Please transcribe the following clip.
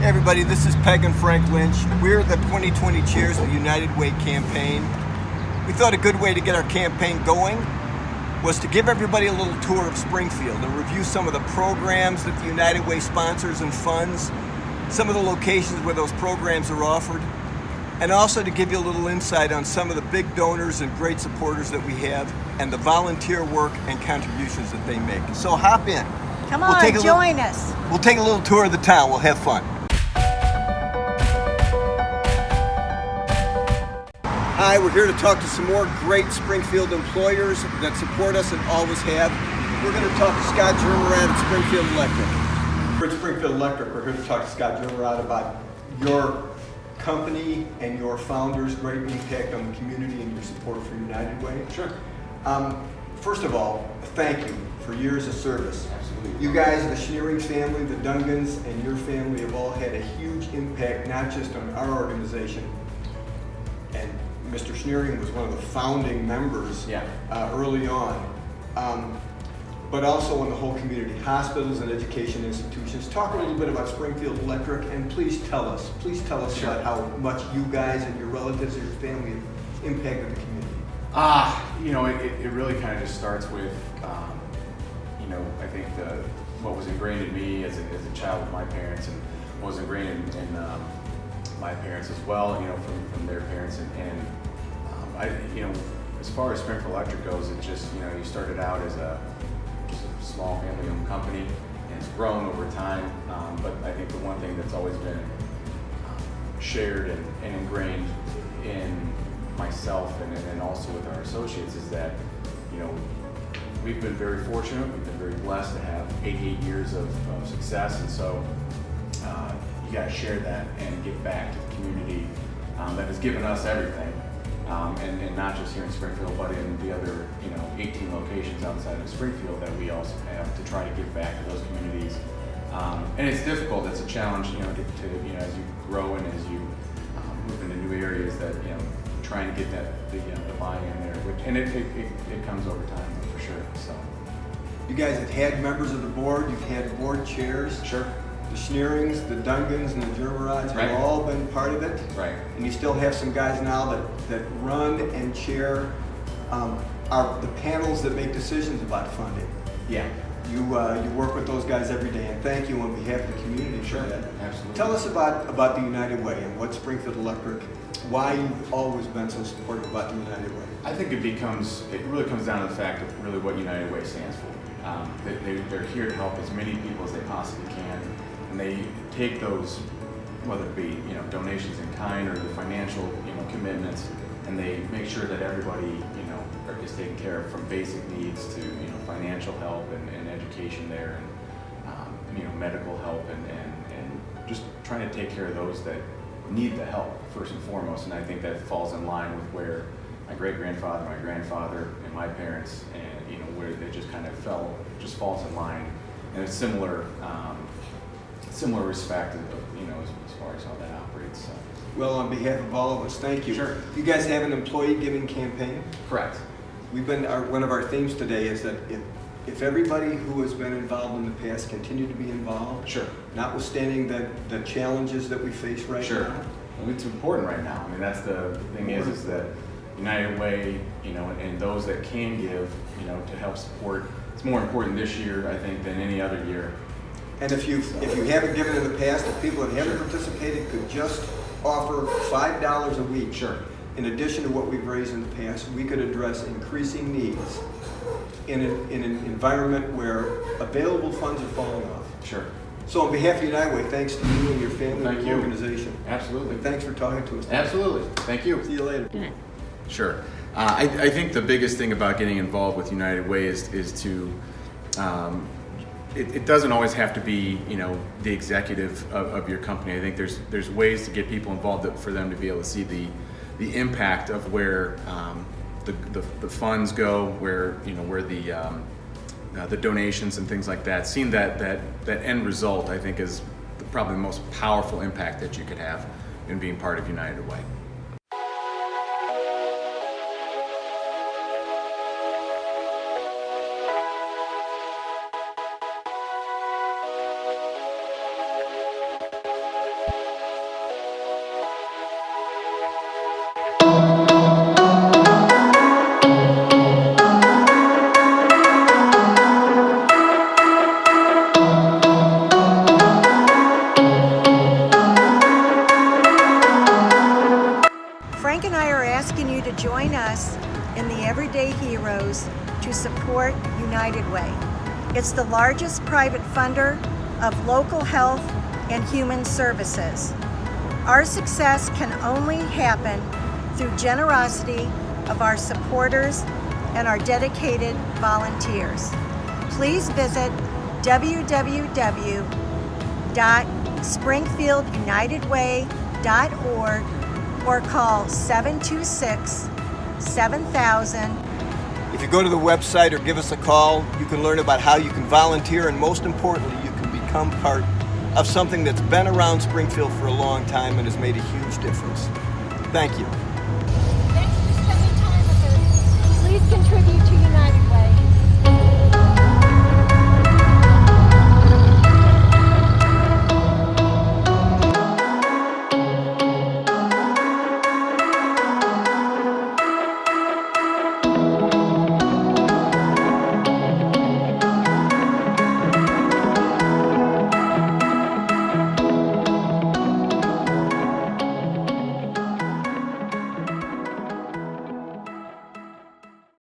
Hey everybody, this is Peg and Frank Lynch. We're the 2020 chairs of the United Way campaign. We thought a good way to get our campaign going was to give everybody a little tour of Springfield and review some of the programs that the United Way sponsors and funds, some of the locations where those programs are offered, and also to give you a little insight on some of the big donors and great supporters that we have and the volunteer work and contributions that they make. So hop in. Come on, join us. We'll take a little tour of the town. We'll have fun. Hi, we're here to talk to some more great Springfield employers that support us and always have. We're going to talk to Scott Germerad at Springfield Electric. We're at Springfield Electric. We're here to talk to Scott Germerad about your company and your founders' great impact on the community and your support for United Way. Sure. First of all, thank you for years of service. Absolutely. You guys, the Schneering family, the Dungans, and your family have all had a huge impact, not just on our organization. And Mr. Schneering was one of the founding members early on, but also on the whole community, hospitals and education institutions. Talk a little bit about Springfield Electric, and please tell us Sure. about how much you guys and your relatives and your family have impacted the community. It really kind of just starts with, I think what was ingrained in me as a child with my parents, and what was ingrained in my parents as well, from their parents, as far as Springfield Electric goes, it just, you started out as just a small family-owned company, and it's grown over time, but I think the one thing that's always been shared and ingrained in myself and also with our associates is that, we've been very fortunate, we've been very blessed to have 88 years of success, and so you gotta share that and give back to the community that has given us everything, and not just here in Springfield, but in the other 18 locations outside of Springfield that we also have to try to give back to those communities. And it's difficult, it's a challenge, as you grow and as you move into new areas, that trying to get the buy-in there, and it comes over time for sure. So You guys have had members of the board, you've had board chairs. sure. The Schneerings, the Dungans, and the Germerads have Right. all been part of it. Right. And you still have some guys now that run and chair the panels that make decisions about funding. Yeah. You work with those guys every day, and thank you on behalf of the community for Sure. that. Absolutely. Tell us about the United Way and what Springfield Electric, why you've always been so supportive about the United Way. I think it really comes down to the fact of really what United Way stands for. They're here to help as many people as they possibly can, and they take those, whether it be donations in kind or the financial commitments, and they make sure that everybody is taken care of, from basic needs to financial help and education there, and medical help, and just trying to take care of those that need the help first and foremost. And I think that falls in line with where my great-grandfather, my grandfather, and my parents, and where they just kind of just falls in line, and a similar respect of as far as how that operates. So. Well, on behalf of all of us, thank you. Sure. You guys have an employee giving campaign. Correct. One of our themes today is that if everybody who has been involved in the past continue to be involved, Sure. notwithstanding the challenges that we face right Sure. now. Well, it's important right now. I mean, that's the thing is that United Way, and those that can give, to help support, it's more important this year, I think, than any other year. And if you haven't given in the past, if people that haven't participated could just offer $5 a week. Sure. In addition to what we've raised in the past, we could address increasing needs in an environment where available funds are falling off. Sure. So on behalf of United Way, thanks to you and your family Thank and you. your organization. Absolutely. And thanks for talking to us. Absolutely. Thank you. See you later. Sure. I think the biggest thing about getting involved with United Way is to, it doesn't always have to be, the executive of your company. I think there's ways to get people involved for them to be able to see the impact of where the funds go, where the donations and things like that. Seeing that end result, I think, is probably the most powerful impact that you could have in being part of United Way. to support United Way. It's the largest private funder of local health and human services. Our success can only happen through generosity of our supporters and our dedicated volunteers. Please visit www.springfieldunitedway.org or call 726-7000. If you go to the website or give us a call, you can learn about how you can volunteer, and most importantly, you can become part of something that's been around Springfield for a long time and has made a huge difference. Thank you. Thanks for spending time with us. Please contribute